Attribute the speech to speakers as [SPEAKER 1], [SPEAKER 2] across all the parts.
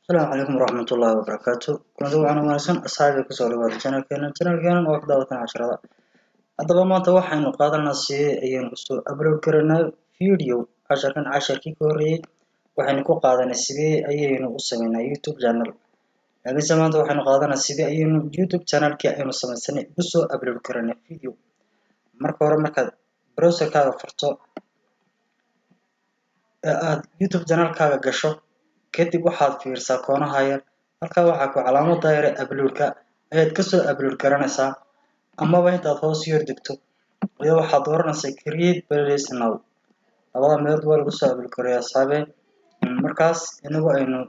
[SPEAKER 1] السلام عليكم ورحمة الله وبركاته. كنا دوعنا ونسان أصحابي كسولي وهذا channel كينا وقدوة عشرة. هذا ما توحى إنه قادرنا سي أيام كسو أبلود كرنا فيديو عشر كي كوري وحنكو قادنا سي أيام وصلنا يوتيوب channel. يعني زمان توحى إنه قادنا سي أيام يوتيوب channel كي أيام وصلنا سنة كسو أبلود كرنا فيديو. مركز بروسر كذا فرصة يوتيوب channel كذا قشة. kadib waxaad fiirsaa koonaha yar halka waxa ku calaamada yar upload-ka ayaad ka soo upload garanaysaa amaba intaad hoos yar degto iyo waxaad dooranaysaa create playlist now labada meelood waa lagu soo upload gareeyaa saabe markaas inagu aynu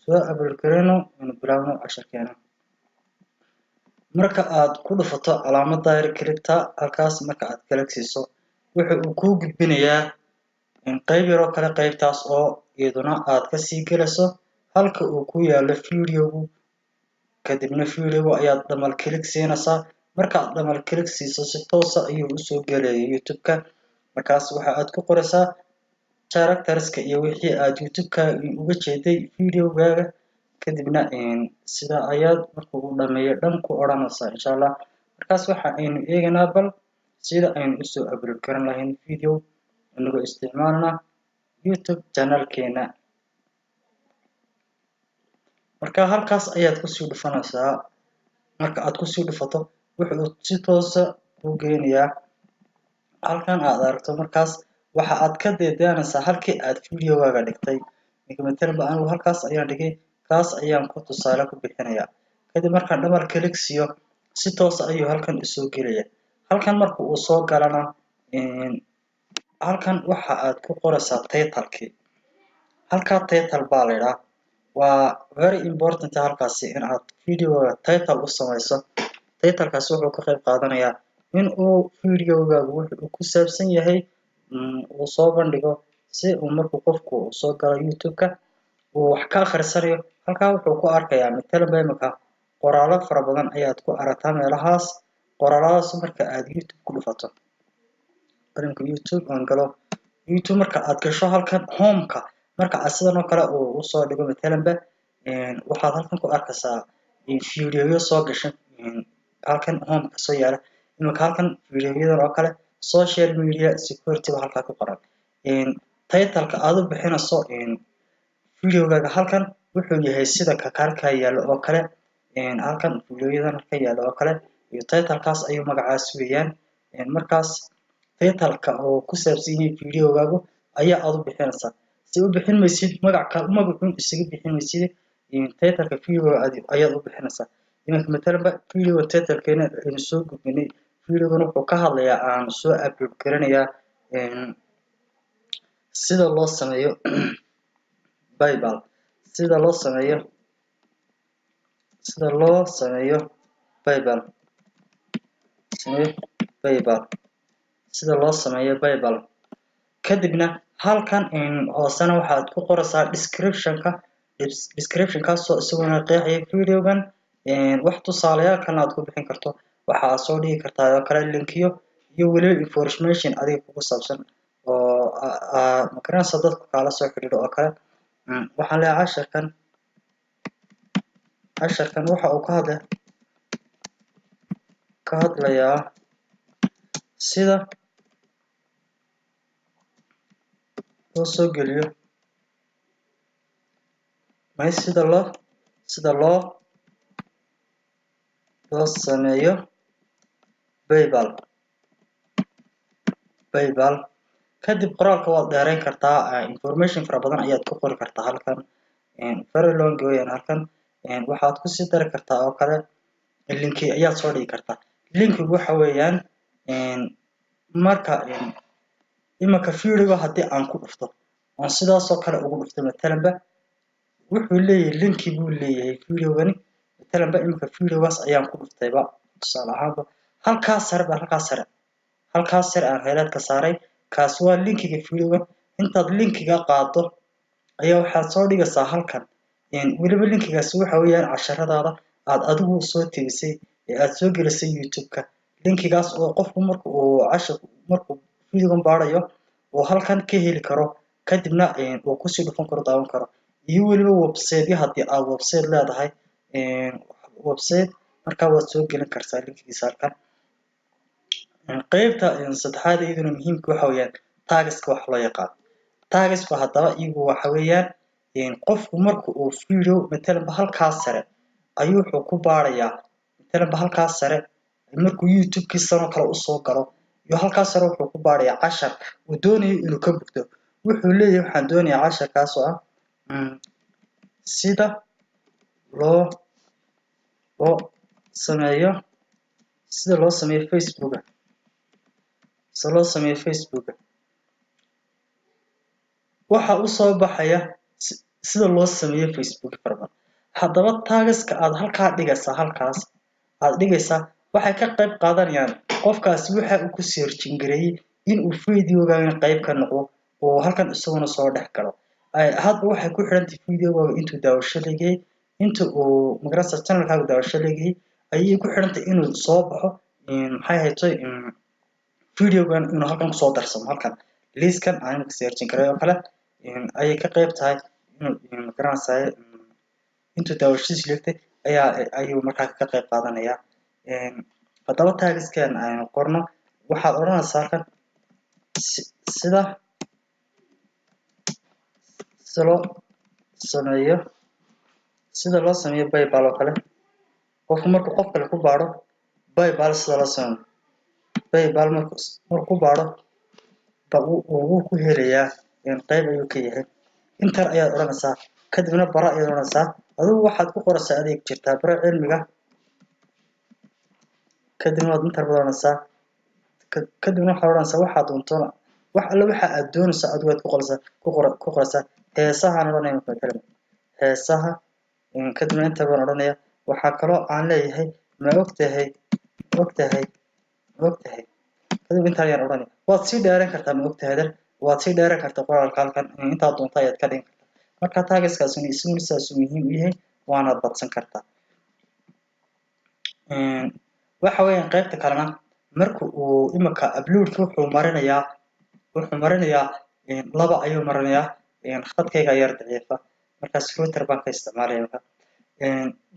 [SPEAKER 1] soo upload gareyno inuu bilaabno casharkeena marka aad ku dhufato calaamada yar kiribta halkaas marka aad kala siiso wuxuu ku gudbinayaa qayb yar oo kale qaybtaas oo iyaduna aad ka sii galayso halka uu ku yaalo video-gu kadibna video-gu ayaad dhamal click siinaysaa marka aad dhamal click siiso si toos ah ayuu u soo galayaa YouTube-ka markaas waxa aad ku qoraysaa characters-ka iyo wixii aad YouTube-ka uga jeeday video-gaaga kadibna sida ayaad markuu u dhameeyo dhan ku oranaysaa insha Allah markaas waxa aynu eeganaa bal sida aynu u soo upload garan lahayn video inagoo isticmaalna YouTube channel-keena marka halkaas ayaad ku sii dhufanaysaa marka aad ku sii dhufato wuxuu si toos ah u geenayaa halkan aad aragto markaas waxa aad ka deedaanaysaa halkii aad video-gaaga dhigtay midba anigu halkaas ayaan dhigay kaas ayaan ku tusaale ku bixinayaa kadib markaan dhamal click siiyo si toos ah ayuu halkan u soo gelayaa halkan marka uu soo galana halkan waxa aad ku qoraysaa title-kii halka title baa la yiraahdaa waa very important halkaasi in aad video title u samayso title-kaas wuxuu ka qayb qaadanayaa in uu video-gaagu wuxuu ku saabsan yahay uu soo bandhigo si uu markuu qofku soo galo YouTube-ka uu wax ka akhrisanayo halka wuxuu ku arkayaa imika qoraallo fara badan ayaad ku aragtaa meelahaas qoraaladaas marka aad YouTube ku dhufato qaranka YouTube aan galo YouTube marka aad gasho halkan home-ka marka aad sidan oo kale uu soo dhigo waxaad halkan ku arkaysaa video soo gashay halkan home-ka soo yaala imika halkan video-yadan oo kale social media security halka ku qoran title-ka aad u bixinayso video-gaaga halkan wuxuu yahay sida ka karka yaalo oo kale halkan video-yadan ka yaalo oo kale iyo title-kaas ayuu magacaas weeyaan markaas title-ka oo ku saabsan yahay video-gaagu ayaa aad u bixinaysaa si u bixin maysid magacuun isaga bixin maysid title-ka video ayaad u bixinaysaa imika video title-keena aynu soo gudbinay video-gana wuxuu ka hadlayaa aan soo upload garanayaa sida loo sameeyo Bible sida loo sameeyo Bible kadibna halkan hoosana waxaad ku qoraysaa description-kaas oo isaguna qeexaya video-gan wax tusaalayaal kale aad ku bixin karto waxa aad soo dhigi kartaa oo kale link-yo iyo weliba information adiga kugu saabsan oo magaranaysa dadka kala soo xiriiro oo kale waxaan leeyahay casharkan waxa uu ka hadlayaa sida loo soo geliyo sida loo sameeyo Bible kadib qoraalka waad dheereyn kartaa information fara badan ayaad ku qori kartaa halkan very long way halkan waxaad ku sii dari kartaa oo kale link ayaad soo dhigi kartaa link-gu waxa weeyaan marka imika video hadii aan ku dhufto oo sidaas oo kale ugu dhufto wuxuu leeyahay link buu leeyahay video-gani imika video-gaas ayaan ku dhuftayba tusaale ahaan halkaas sare aan highlight ka saaray kaas waa link-ga video-ga intaad link-ga qaado ayaa waxaad soo dhigaysaa halkan weliba link-gaas waxa weeyaan casharadaada aad adigu soo tiibisay ee aad soo gelisay YouTube-ka link-gaas oo qofku markuu video-gan baarayo oo halkan ka heli karo kadibna uu ku sii dhufan karo daawan karo iyo weliba website haddii aad website leedahay website markaa waad soo gelin kartaa linkigiisa halkan. qaybta saddexaad iyaduna muhiimka waxa weeyaan tagska wax loo yaqaan. tagsku haddaba iyagu waxa weeyaan qofku marka uu video matalan halkaas sare ayuu wuxuu ku baarayaa matalan halkaas sare markuu youtube-kiisa kale u soo galo iyo halkaas sare wuxuu ku baarayaa cashar uu doonayo inuu ka bogto. wuxuu leeyahay waxaan doonayaa casharkaas oo ah sida loo sameeyo Facebook waxa uu soo baxaya sida loo sameeyo Facebook farban. haddaba tagska aad halkaa dhigaysaa waxay ka qayb qaadanayaan qofkaasi waxa uu ku searching gareeyay in uu videogaana qayb ka noqdo oo halkan isaguna soo dhex galo. hadba waxay ku xirantahay videogaaga intuu daawasho leeyahay inta uu magarasa channelkaaga daawasho leeyahay ayay ku xirantahay inuu soo baxo maxay haytay videogan inuu halkan ku soo darsamo halkan liiskan aan searching gareeyo kale ayay ka qayb tahay inuu magarasa intuu daawashadiisa leeyahay ayuu markaa ka qayb qaadanaya. haddaba tagskan aynu qorno waxaad oranaysaa halkan sida loo sameeyo PayPal oo kale. qofku markuu qof kale ku baaro PayPal sida loo sameeyo PayPal markuu ku baaro wuu ku helayaa qayb ayuu ka yahay. intan ayaad oranaysaa kadibna bara ayaad oranaysaa adigu waxaad ku qoraysaa adeeg jirtaa bara cilmiga kadibna waad inta badanaysaa kadibna waxaad oranaysaa waxaad doonto wax alla waxa aad doonaysaa adigu waad ku qoraysaa heesahan oranaya matalan heesaha kadibna inta badan oranaya waxa kaloo aan leeyahay ma ogtahay kadib inta ayaan oranaya waad sii dheeran kartaa ma ogtahay waad sii dheeran kartaa qoraalka halkan inta doonto ayaad ka dhigin kartaa. marka tagskaas isaguna sidaas muhiim u yahay waana badsan kartaa. waxa weeyaan qaybta kalena marka uu imika uploadka wuxuu marinayaa laba ayuu marinayaa khadkayga yar daciifa markaas router baan ka isticmaalaya.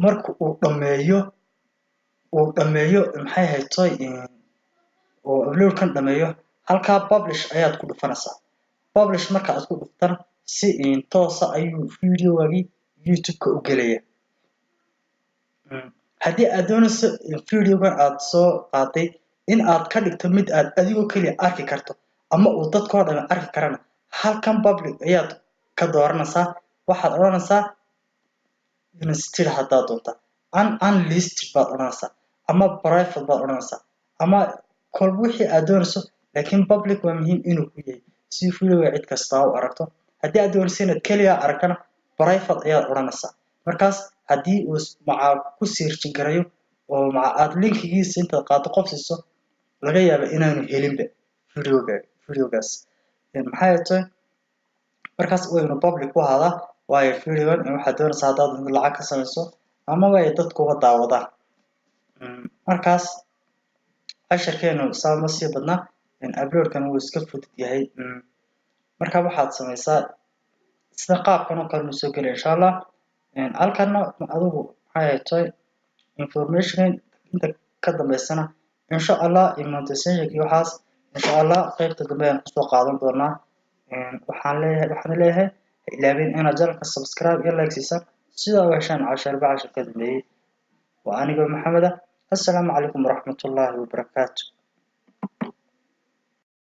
[SPEAKER 1] marka uu dhameeyo maxay haytay oo uploadkan dhameeyo halkaa publish ayaad ku dhufanaysaa. publish marka aad ku dhuftana si toos ah ayuu videogaagii youtube-ka u gelaya. haddii aad doonayso videogan aad soo qaaday in aad ka dhigto mid aad adigoo kaliya arki karto ama uu dadkoo dhan arki karana halkan public ayaad ka dooranaysaa. waxaad oranaysaa instead haddaad doonto unlisted baad oranaysaa ama private baad oranaysaa ama kolba wixii aad doonayso laakiin public waa muhiim inuu ku yahay si videoga cid kasta u aragto. haddii aad doonayso inaad kaliya aragtana private ayaad oranaysaa. markaas haddii uu ku searching gareeyo oo aad linkigiisa intaad qaato qof siiso laga yaabo inaanu helinba videogaas maxay haytay markaas waynu public ku ahaadaa waayo videogan waxaad doonaysaa haddaad lacag ka samayso ama way dadku uga daawadaan. markaas casharkeenu saama sii badnaa uploadkan wuu iska fudud yahay. marka waxaad samaysaa sida qaabkan oo kale nu soo gelay insha allah. halkana adigu maxay haytay information inta ka dambeysana insha allah monetization waxaas insha allah qaybta dambe aan kusoo qaadan doonaa. waxaan leeyahay ilaabin inaad channelka subscribe iyo like siisan sida u heshaan casharka dambeeyay. waa aniga Maxamed. assalaamu calaykum waraxmatullaahi wabarakaatuh.